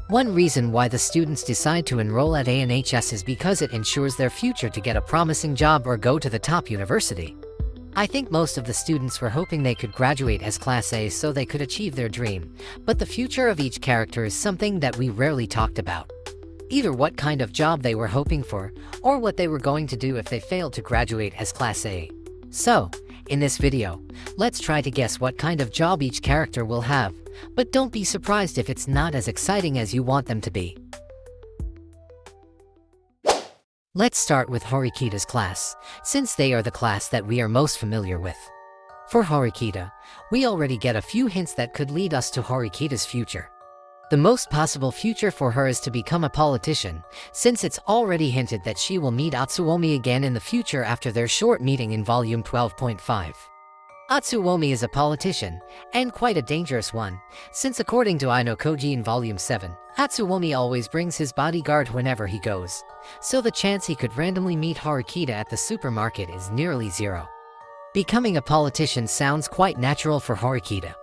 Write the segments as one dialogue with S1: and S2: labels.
S1: One reason why the students decide to enroll at ANHS is because it ensures their future to get a promising job or go to the top university. I think most of the students were hoping they could graduate as Class A so they could achieve their dream, but the future of each character is something that we rarely talked about. Either what kind of job they were hoping for, or what they were going to do if they failed to graduate as Class A. So, in this video, let's try to guess what kind of job each character will have, but don't be surprised if it's not as exciting as you want them to be. Let's start with Horikita's class, since they are the class that we are most familiar with. For Horikita, we already get a few hints that could lead us to Horikita's future. The most possible future for her is to become a politician, since it's already hinted that she will meet Atsuomi again in the future after their short meeting in volume 12.5. Atsuomi is a politician, and quite a dangerous one, since according to Ayanokoji in volume 7, Atsuomi always brings his bodyguard whenever he goes, so the chance he could randomly meet Horikita at the supermarket is nearly zero. Becoming a politician sounds quite natural for Horikita.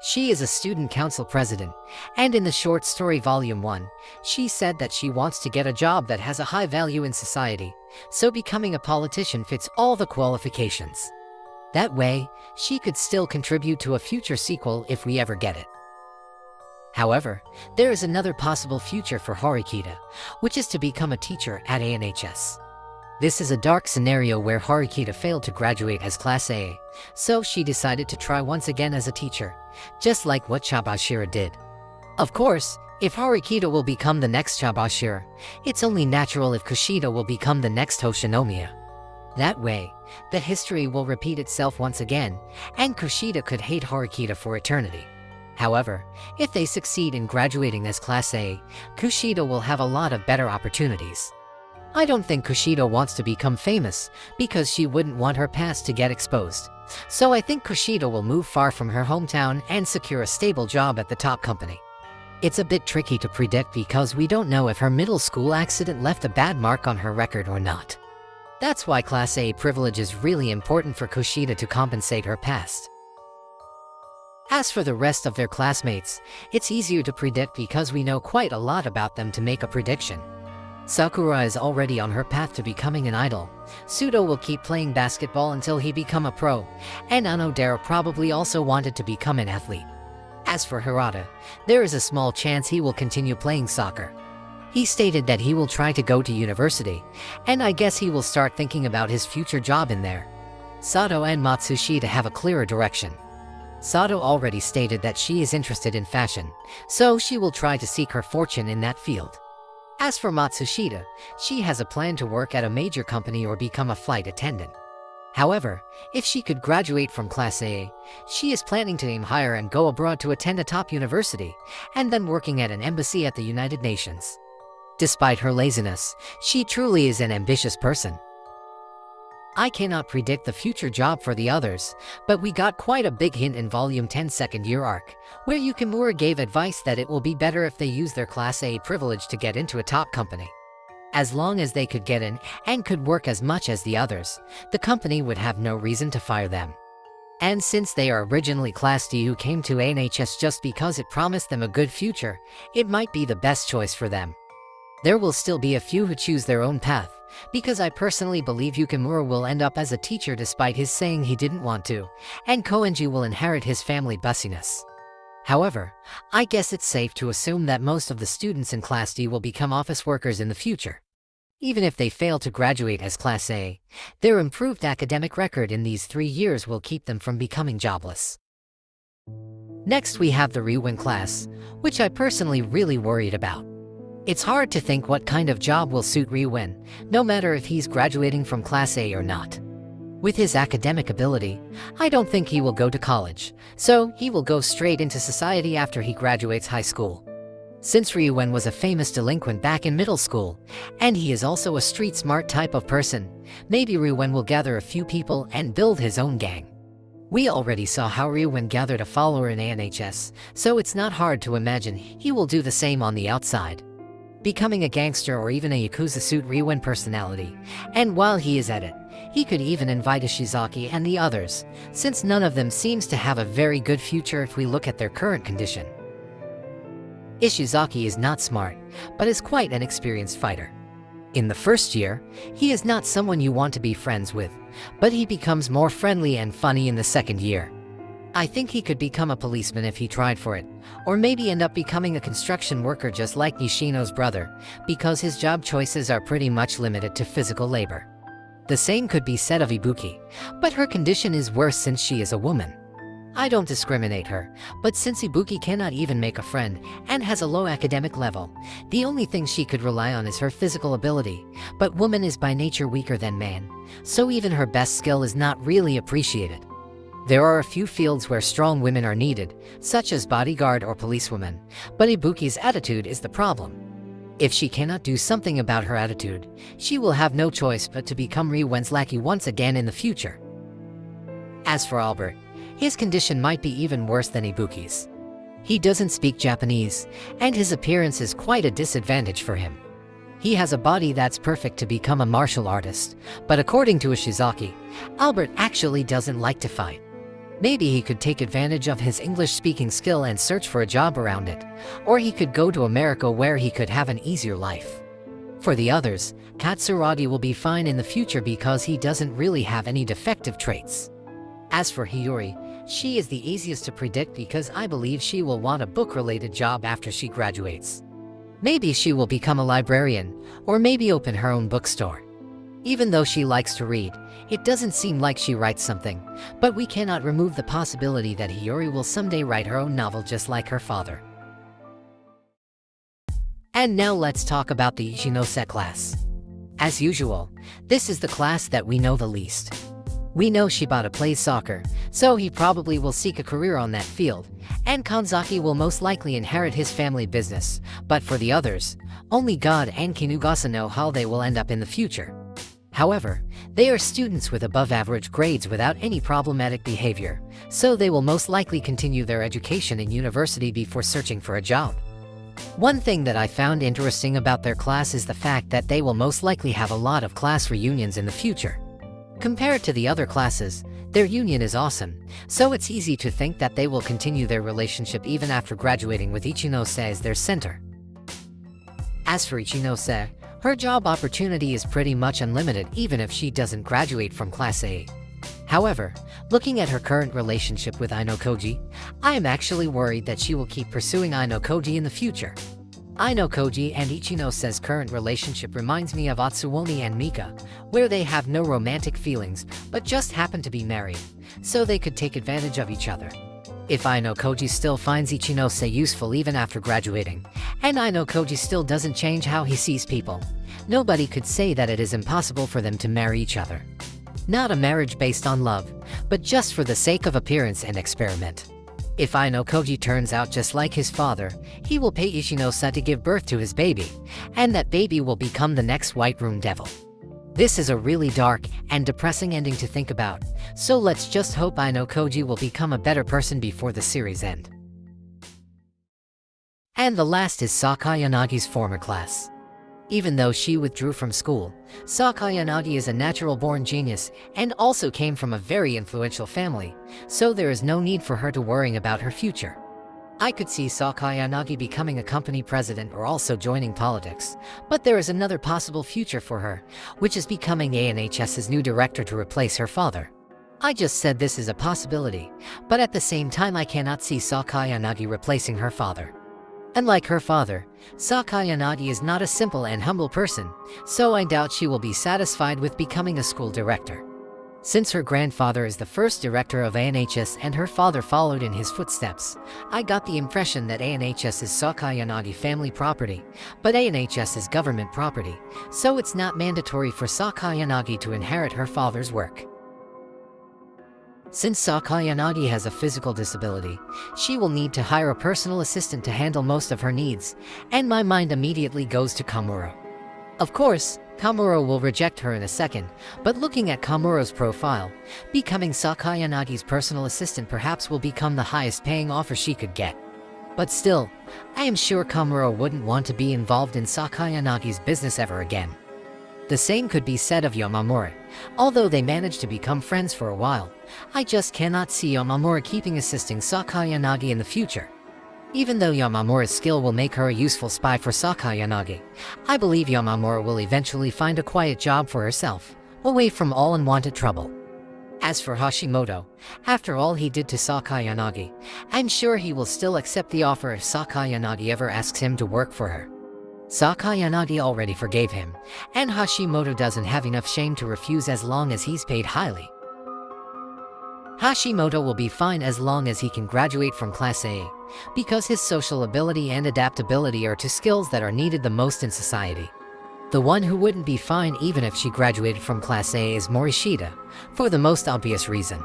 S1: She is a student council president, and in the short story volume 1, she said that she wants to get a job that has a high value in society, so becoming a politician fits all the qualifications. That way, she could still contribute to a future sequel if we ever get it. However, there is another possible future for Horikita, which is to become a teacher at ANHS. This is a dark scenario where Horikita failed to graduate as Class A, so she decided to try once again as a teacher, just like what Chabashira did. Of course, if Horikita will become the next Chabashira, it's only natural if Kushida will become the next Hoshinomiya. That way, the history will repeat itself once again, and Kushida could hate Horikita for eternity. However, if they succeed in graduating as Class A, Kushida will have a lot of better opportunities. I don't think Kushida wants to become famous, because she wouldn't want her past to get exposed. So I think Kushida will move far from her hometown and secure a stable job at the top company. It's a bit tricky to predict because we don't know if her middle school accident left a bad mark on her record or not. That's why Class A privilege is really important for Kushida to compensate her past. As for the rest of their classmates, it's easier to predict because we know quite a lot about them to make a prediction. Sakura is already on her path to becoming an idol, Sudo will keep playing basketball until he become a pro, and Onodera probably also wanted to become an athlete. As for Hirata, there is a small chance he will continue playing soccer. He stated that he will try to go to university, and I guess he will start thinking about his future job in there. Sato and Matsushita have a clearer direction. Sato already stated that she is interested in fashion, so she will try to seek her fortune in that field. As for Matsushita, she has a plan to work at a major company or become a flight attendant. However, if she could graduate from Class A, she is planning to aim higher and go abroad to attend a top university, and then working at an embassy at the United Nations. Despite her laziness, she truly is an ambitious person. I cannot predict the future job for the others, but we got quite a big hint in Volume 10's second year arc, where Yukimura gave advice that it will be better if they use their Class A privilege to get into a top company. As long as they could get in and could work as much as the others, the company would have no reason to fire them. And since they are originally Class D who came to ANHS just because it promised them a good future, it might be the best choice for them. There will still be a few who choose their own path, because I personally believe Yukimura will end up as a teacher despite his saying he didn't want to, and Koenji will inherit his family bussiness. However, I guess it's safe to assume that most of the students in Class D will become office workers in the future. Even if they fail to graduate as Class A, their improved academic record in these 3 years will keep them from becoming jobless. Next we have the Ryuen class, which I personally really worried about. It's hard to think what kind of job will suit Ryuen, no matter if he's graduating from Class A or not. With his academic ability, I don't think he will go to college, so he will go straight into society after he graduates high school. Since Ryuen was a famous delinquent back in middle school, and he is also a street-smart type of person, maybe Ryuen will gather a few people and build his own gang. We already saw how Ryuen gathered a follower in ANHS, so it's not hard to imagine he will do the same on the outside. Becoming a gangster or even a Yakuza suit Ryuen personality, and while he is at it, he could even invite Ishizaki and the others, since none of them seems to have a very good future if we look at their current condition. Ishizaki is not smart, but is quite an experienced fighter. In the first year, he is not someone you want to be friends with, but he becomes more friendly and funny in the second year. I think he could become a policeman if he tried for it, or maybe end up becoming a construction worker just like Nishino's brother, because his job choices are pretty much limited to physical labor. The same could be said of Ibuki, but her condition is worse since she is a woman. I don't discriminate her, but since Ibuki cannot even make a friend and has a low academic level, the only thing she could rely on is her physical ability, but woman is by nature weaker than man, so even her best skill is not really appreciated. There are a few fields where strong women are needed, such as bodyguard or policewoman, but Ibuki's attitude is the problem. If she cannot do something about her attitude, she will have no choice but to become Ryuen's lackey once again in the future. As for Albert, his condition might be even worse than Ibuki's. He doesn't speak Japanese, and his appearance is quite a disadvantage for him. He has a body that's perfect to become a martial artist, but according to Ishizaki, Albert actually doesn't like to fight. Maybe he could take advantage of his English-speaking skill and search for a job around it, or he could go to America where he could have an easier life. For the others, Katsuragi will be fine in the future because he doesn't really have any defective traits. As for Hiyori, she is the easiest to predict because I believe she will want a book-related job after she graduates. Maybe she will become a librarian, or maybe open her own bookstore. Even though she likes to read, it doesn't seem like she writes something, but we cannot remove the possibility that Hiyori will someday write her own novel just like her father. And now let's talk about the Ichinose class. As usual, this is the class that we know the least. We know Shibata plays soccer, so he probably will seek a career on that field, and Kanzaki will most likely inherit his family business, but for the others, only God and Kinugasa know how they will end up in the future. However, they are students with above-average grades without any problematic behavior, so they will most likely continue their education in university before searching for a job. One thing that I found interesting about their class is the fact that they will most likely have a lot of class reunions in the future. Compared to the other classes, their union is awesome, so it's easy to think that they will continue their relationship even after graduating with Ichinose as their center. As for Ichinose, her job opportunity is pretty much unlimited even if she doesn't graduate from Class A. However, looking at her current relationship with Ayanokoji, I am actually worried that she will keep pursuing Ayanokoji in the future. Ayanokoji and Ichinose's current relationship reminds me of Atsuomi and Mika, where they have no romantic feelings but just happen to be married, so they could take advantage of each other. If Ayanokoji still finds Ichinose useful even after graduating, and Ayanokoji still doesn't change how he sees people, nobody could say that it is impossible for them to marry each other. Not a marriage based on love, but just for the sake of appearance and experiment. If Ayanokoji turns out just like his father, he will pay Ichinose to give birth to his baby, and that baby will become the next White Room Devil. This is a really dark and depressing ending to think about, so let's just hope Ayanokoji will become a better person before the series end. And the last is Sakayanagi's former class. Even though she withdrew from school, Sakayanagi is a natural-born genius and also came from a very influential family, so there is no need for her to worry about her future. I could see Sakayanagi becoming a company president or also joining politics, but there is another possible future for her, which is becoming ANHS's new director to replace her father. I just said this is a possibility, but at the same time I cannot see Sakayanagi replacing her father. Unlike her father, Sakayanagi is not a simple and humble person, so I doubt she will be satisfied with becoming a school director. Since her grandfather is the first director of ANHS and her father followed in his footsteps, I got the impression that ANHS is Sakayanagi family property, but ANHS is government property, so it's not mandatory for Sakayanagi to inherit her father's work. Since Sakayanagi has a physical disability, she will need to hire a personal assistant to handle most of her needs, and my mind immediately goes to Kamuro. Of course, Kamuro will reject her in a second, but looking at Kamuro's profile, becoming Sakayanagi's personal assistant perhaps will become the highest paying offer she could get. But still, I am sure Kamuro wouldn't want to be involved in Sakayanagi's business ever again. The same could be said of Yamamura. Although they managed to become friends for a while, I just cannot see Yamamura keeping assisting Sakayanagi in the future. Even though Yamamura's skill will make her a useful spy for Sakayanagi, I believe Yamamura will eventually find a quiet job for herself, away from all unwanted trouble. As for Hashimoto, after all he did to Sakayanagi, I'm sure he will still accept the offer if Sakayanagi ever asks him to work for her. Sakayanagi already forgave him, and Hashimoto doesn't have enough shame to refuse as long as he's paid highly. Hashimoto will be fine as long as he can graduate from Class A, because his social ability and adaptability are two skills that are needed the most in society. The one who wouldn't be fine even if she graduated from Class A is Morishita, for the most obvious reason.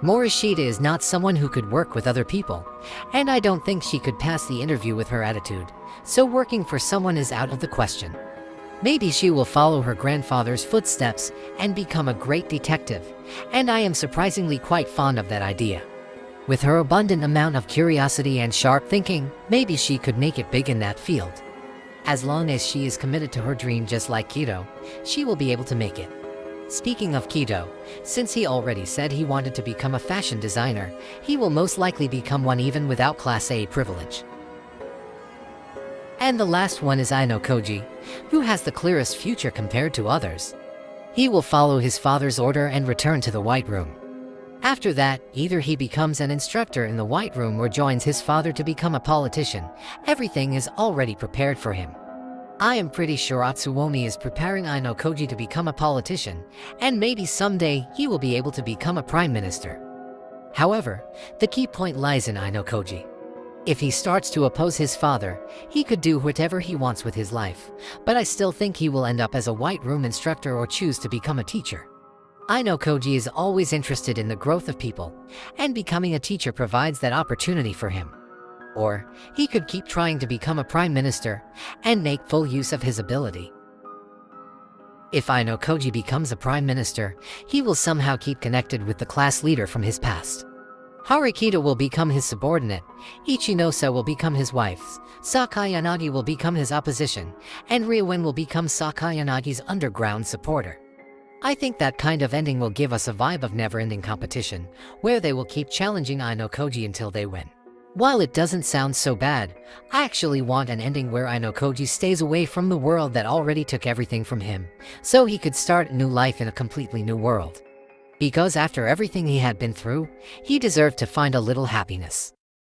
S1: Morishita is not someone who could work with other people, and I don't think she could pass the interview with her attitude, so working for someone is out of the question. Maybe she will follow her grandfather's footsteps and become a great detective, and I am surprisingly quite fond of that idea. With her abundant amount of curiosity and sharp thinking, maybe she could make it big in that field. As long as she is committed to her dream just like Kido, she will be able to make it. Speaking of Kido, since he already said he wanted to become a fashion designer, he will most likely become one even without Class A privilege. And the last one is Ayanokoji, who has the clearest future compared to others. He will follow his father's order and return to the White Room. After that, either he becomes an instructor in the White Room or joins his father to become a politician. Everything is already prepared for him. I am pretty sure Atsuomi is preparing Ayanokoji to become a politician, and maybe someday he will be able to become a prime minister. However, the key point lies in Ayanokoji. If he starts to oppose his father, he could do whatever he wants with his life, but I still think he will end up as a White Room instructor or choose to become a teacher. Ayanokoji is always interested in the growth of people, and becoming a teacher provides that opportunity for him. Or, he could keep trying to become a prime minister, and make full use of his ability. If Ayanokoji becomes a prime minister, he will somehow keep connected with the class leader from his past. Horikita will become his subordinate, Ichinose will become his wife, Sakayanagi will become his opposition, and Ryuen will become Sakayanagi's underground supporter. I think that kind of ending will give us a vibe of never-ending competition, where they will keep challenging Ayanokoji until they win. While it doesn't sound so bad, I actually want an ending where Ayanokoji stays away from the world that already took everything from him, so he could start a new life in a completely new world. Because after everything he had been through, he deserved to find a little happiness.